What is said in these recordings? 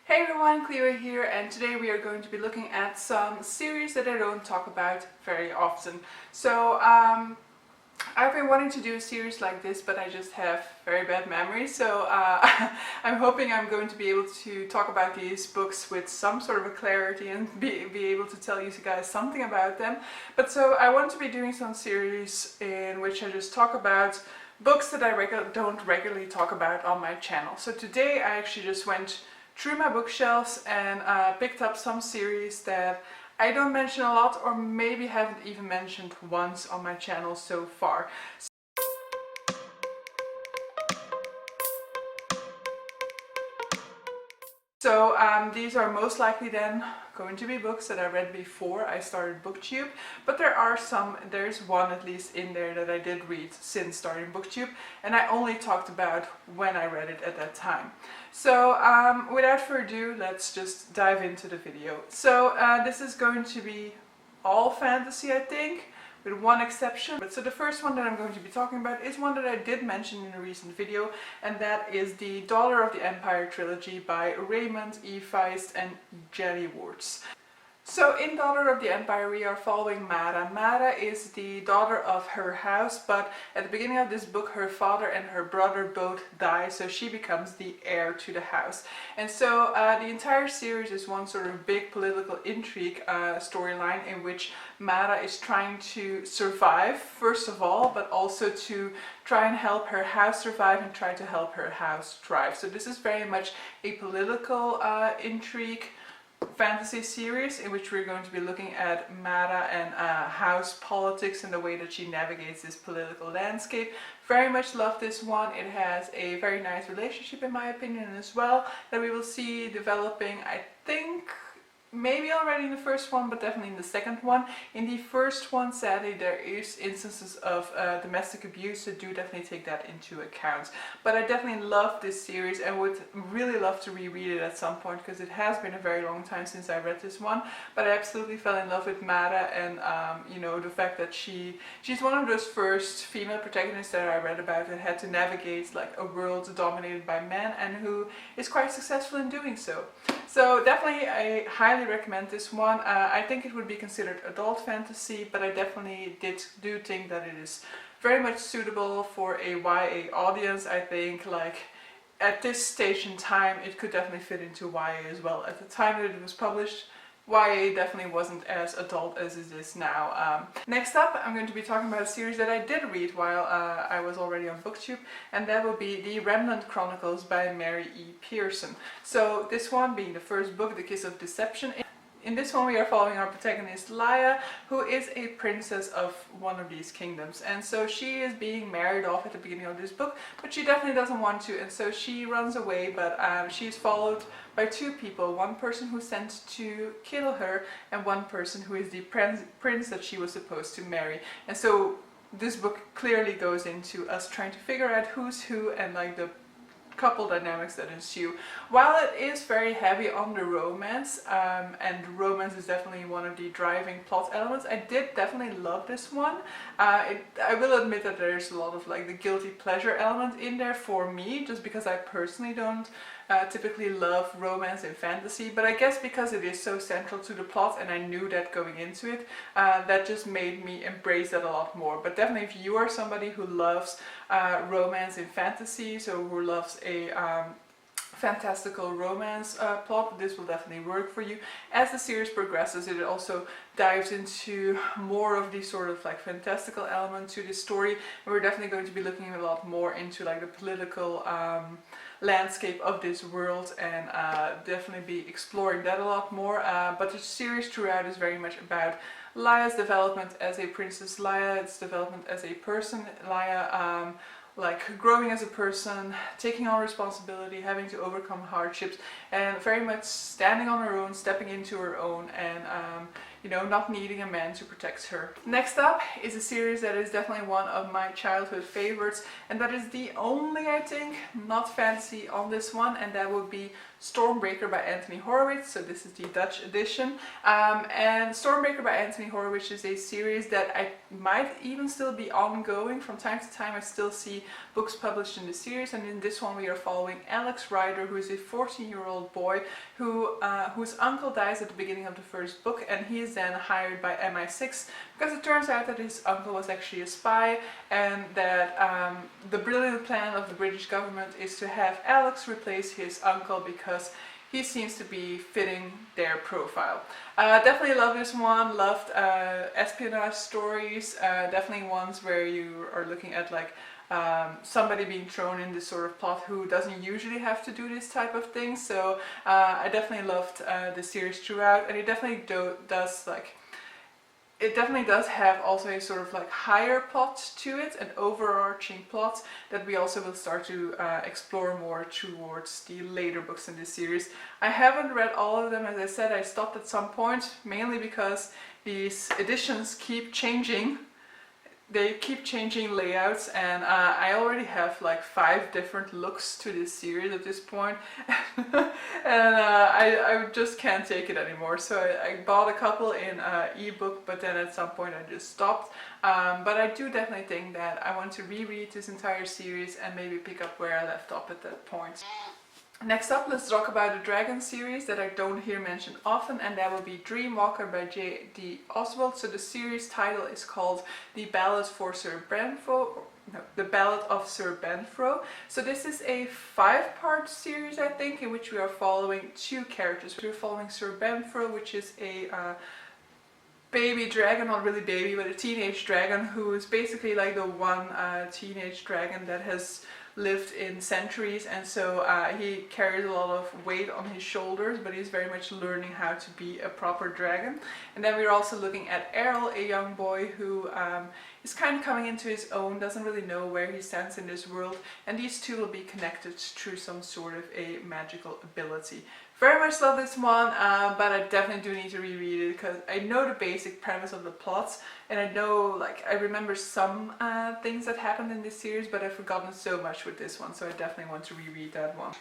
Hey everyone, Clio here, and today we are going to be looking at some series that I don't talk about very often. So I've been wanting to do a series like this, but I just have very bad memory, so I'm hoping I'm going to be able to talk about these books with some sort of a clarity and be able to tell you guys something about them. But so I want to be doing some series in which I just talk about books that I don't regularly talk about on my channel. So today I actually just went through my bookshelves and picked up some series that I don't mention a lot, or maybe haven't even mentioned once on my channel so far. So these are most likely then going to be books that I read before I started BookTube, but there's one at least in there that I did read since starting BookTube, and I only talked about when I read it at that time. So without further ado, let's just dive into the video. So this is going to be all fantasy, I think, with one exception. So the first one that I'm going to be talking about is one that I did mention in a recent video, and that is the Daughter of the Empire trilogy by Raymond, Feist and Janny Wurts. So in Daughter of the Empire we are following Mara. Mara is the daughter of her house, but at the beginning of this book her father and her brother both die, so she becomes the heir to the house. And so the entire series is one sort of big political intrigue storyline in which Mara is trying to survive, first of all, but also to try and help her house survive and try to help her house thrive. So this is very much a political intrigue fantasy series in which we're going to be looking at Mara and house politics and the way that she navigates this political landscape. Very much love this one. It has a very nice relationship in my opinion as well, that we will see developing, I think, maybe already in the first one, but definitely in the second one. In the first one, sadly, there is instances of domestic abuse, so do definitely take that into account. But I definitely love this series and would really love to reread it at some point, because it has been a very long time since I read this one. But I absolutely fell in love with Mara, and you know, the fact that she's one of those first female protagonists that I read about that had to navigate like a world dominated by men, and who is quite successful in doing so. So definitely I highly recommend this one. I think it would be considered adult fantasy, but I definitely do think that it is very much suitable for a YA audience. I think like at this stage in time it could definitely fit into YA as well. At the time that it was published, YA definitely wasn't as adult as it is now. Next up, I'm going to be talking about a series that I did read while I was already on BookTube, and that will be the Remnant Chronicles by Mary E. Pearson. So this one being the first book, The Kiss of Deception. In this one we are following our protagonist Laia, who is a princess of one of these kingdoms, and so she is being married off at the beginning of this book, but she definitely doesn't want to, and so she runs away. But she is followed by two people, one person who's sent to kill her and one person who is the prince that she was supposed to marry. And so this book clearly goes into us trying to figure out who's who and like the couple dynamics that ensue. While it is very heavy on the romance, and romance is definitely one of the driving plot elements, I did definitely love this one. I will admit that there's a lot of like the guilty pleasure element in there for me, just because I personally don't typically love romance and fantasy, but I guess because it is so central to the plot and I knew that going into it, that just made me embrace that a lot more. But definitely if you are somebody who loves romance and fantasy, so who loves a fantastical romance plot, this will definitely work for you. As the series progresses, it also dives into more of the sort of like fantastical element to this story, and we're definitely going to be looking a lot more into like the political landscape of this world, and definitely be exploring that a lot more. But the series throughout is very much about Laia's development as a princess, Laia's development as a person, Laia like growing as a person, taking on responsibility, having to overcome hardships, and very much standing on her own, stepping into her own, and you know, not needing a man to protect her. Next up is a series that is definitely one of my childhood favorites, and that is the only, I think, not fantasy on this one, and that would be Stormbreaker by Anthony Horowitz, so this is the Dutch edition. And Stormbreaker by Anthony Horowitz is a series that I might even still be ongoing. From time to time I still see books published in the series, and in this one we are following Alex Ryder, who is a 14-year-old boy whose uncle dies at the beginning of the first book, and he is then hired by MI6 because it turns out that his uncle was actually a spy, and that the brilliant plan of the British government is to have Alex replace his uncle because he seems to be fitting their profile. Definitely love this one, loved espionage stories, definitely ones where you are looking at like somebody being thrown in this sort of plot who doesn't usually have to do this type of thing. So I definitely loved the series throughout, and it definitely does have also a sort of like higher plot to it, an overarching plot that we also will start to explore more towards the later books in this series. I haven't read all of them, as I said. I stopped at some point, mainly because these editions keep changing. They keep changing layouts, and I already have like 5 different looks to this series at this point. And I just can't take it anymore, so I bought a couple in ebook, but then at some point I just stopped. But I do definitely think that I want to reread this entire series and maybe pick up where I left off at that point. Next up, let's talk about a dragon series that I don't hear mentioned often, and that will be Dreamwalker by J.D. Oswald. So the series title is called The Ballad of Sir Benfro. So this is a 5-part series, I think, in which we are following 2 characters. We're following Sir Benfro, which is a baby dragon, not really baby, but a teenage dragon who is basically like the one teenage dragon that has lived in centuries, and so he carries a lot of weight on his shoulders, but he's very much learning how to be a proper dragon. And then we're also looking at Errol, a young boy who is kind of coming into his own, doesn't really know where he stands in this world, and these two will be connected through some sort of a magical ability. Very much love this one, but I definitely do need to reread it because I know the basic premise of the plots, and I know, like, I remember some things that happened in this series, but I've forgotten so much with this one, so I definitely want to reread that one.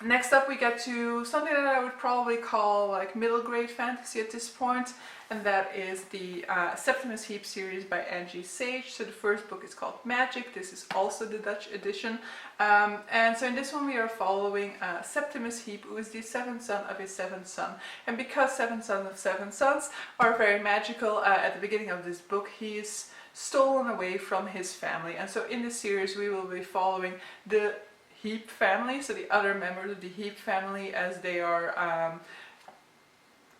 Next up we get to something that I would probably call like middle grade fantasy at this point, and that is the Septimus Heap series by Angie. So the first book is called Magyck. This is also the Dutch edition, and so in this one we are following Septimus Heap, who is the 7th son of his 7th son, and because 7 sons of 7 sons are very magical, at the beginning of this book he is stolen away from his family, and so in this series we will be following the Heap family, so the other members of the Heap family, as they are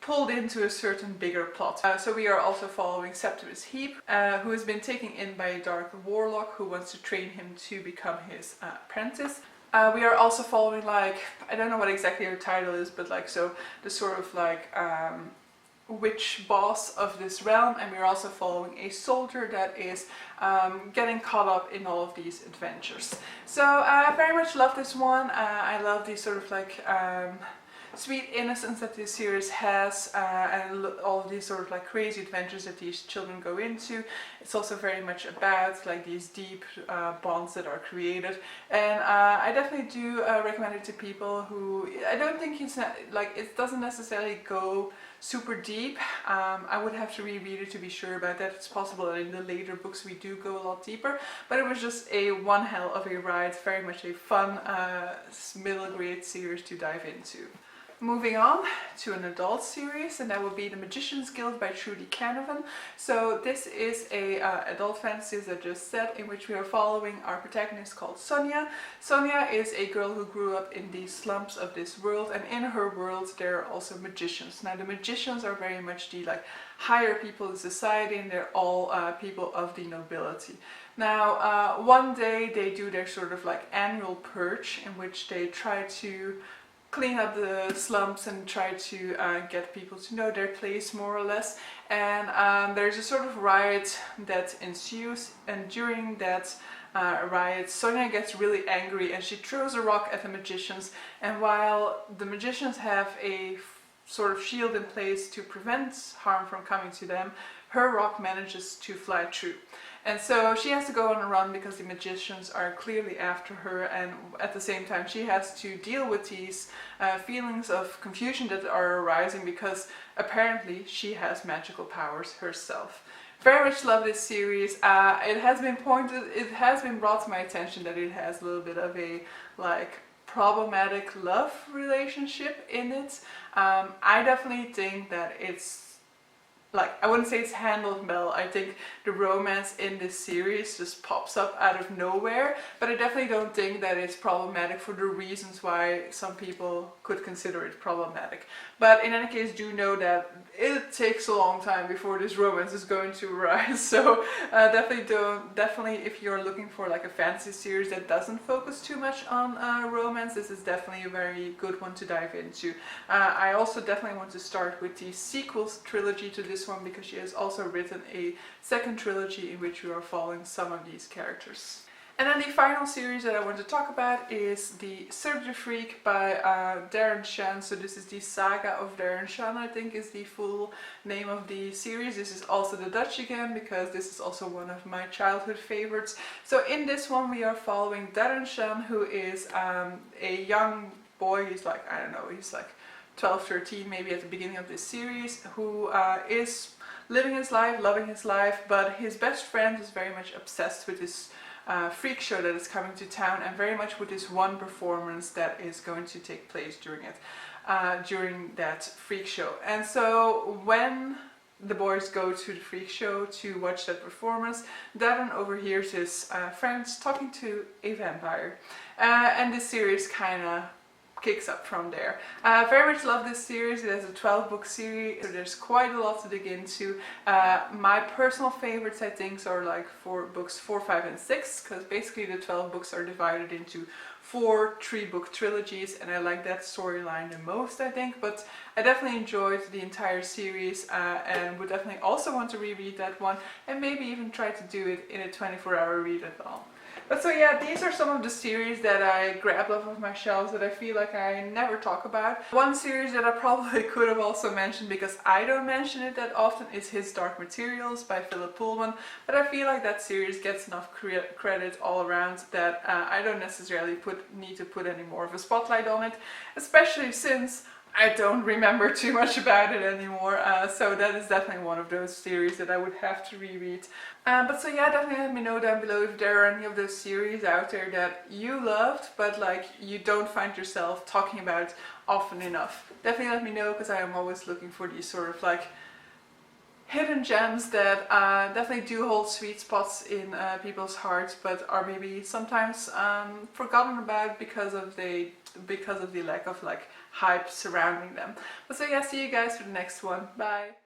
pulled into a certain bigger plot. So we are also following Septimus Heap, who has been taken in by a dark warlock who wants to train him to become his apprentice. We are also following, like, I don't know what exactly her title is, but like, so the sort of like witch boss of this realm, and we're also following a soldier that is getting caught up in all of these adventures. So I very much love this one. I love these sort of like sweet innocence that this series has, and all of these sort of like crazy adventures that these children go into. It's also very much about like these deep bonds that are created, and I definitely do recommend it to people who, I don't think it's not, like, it doesn't necessarily go super deep. I would have to reread it to be sure about that. It's possible that in the later books we do go a lot deeper, but it was just a one hell of a ride, very much a fun middle grade series to dive into. Moving on to an adult series, and that will be The Magician's Guild by Trudi Canavan. So this is a adult fantasy, as I just said, in which we are following our protagonist called Sonia. Sonia is a girl who grew up in the slums of this world, and in her world there are also magicians. Now the magicians are very much the like higher people in society, and they're all people of the nobility. Now one day they do their sort of like annual purge, in which they try to clean up the slums and try to get people to know their place more or less, and there's a sort of riot that ensues, and during that riot Sonia gets really angry and she throws a rock at the magicians, and while the magicians have a sort of shield in place to prevent harm from coming to them, her rock manages to fly through. And so she has to go on a run because the magicians are clearly after her, and at the same time she has to deal with these feelings of confusion that are arising because apparently she has magical powers herself. Very much love this series. It has been brought to my attention that it has a little bit of a like problematic love relationship in it. I definitely think that it's like, I wouldn't say it's handled well. I think the romance in this series just pops up out of nowhere, but I definitely don't think that it's problematic for the reasons why some people could consider it problematic. But in any case, do know that it takes a long time before this romance is going to arise. So definitely if you're looking for like a fantasy series that doesn't focus too much on romance, this is definitely a very good one to dive into. I also definitely want to start with the sequels trilogy to this one because she has also written a second trilogy in which we are following some of these characters. And then the final series that I want to talk about is the Sergi Freak by Darren Shan. So this is the saga of Darren Shan, I think is the full name of the series. This is also the Dutch again because this is also one of my childhood favorites. So in this one we are following Darren Shan, who is a young boy. He's like, I don't know, he's like 12, 13 maybe at the beginning of this series, who is living his life, loving his life, but his best friend is very much obsessed with this freak show that is coming to town, and very much with this one performance that is going to take place during it, during that freak show. And so when the boys go to the freak show to watch that performance, Darren overhears his friends talking to a vampire, and this series kind of kicks up from there. Very much love this series. It has a 12-book series, so there's quite a lot to dig into. My personal favorites, I think, are like for books 4, 5, and 6, because basically the 12 books are divided into 4 3-book trilogies, and I like that storyline the most, I think. But I definitely enjoyed the entire series and would definitely also want to reread that one, and maybe even try to do it in a 24-hour read as well. But so yeah, these are some of the series that I grabbed off of my shelves that I feel like I never talk about. One series that I probably could have also mentioned, because I don't mention it that often, is His Dark Materials by Philip Pullman, but I feel like that series gets enough credit all around that I don't necessarily need to put any more of a spotlight on it, especially since I don't remember too much about it anymore, so that is definitely one of those series that I would have to reread. But so yeah, definitely let me know down below if there are any of those series out there that you loved, but like you don't find yourself talking about often enough. Definitely let me know, because I am always looking for these sort of like hidden gems that definitely do hold sweet spots in people's hearts, but are maybe sometimes forgotten about because of the lack of like hype surrounding them. But so yeah, see you guys for the next one. Bye!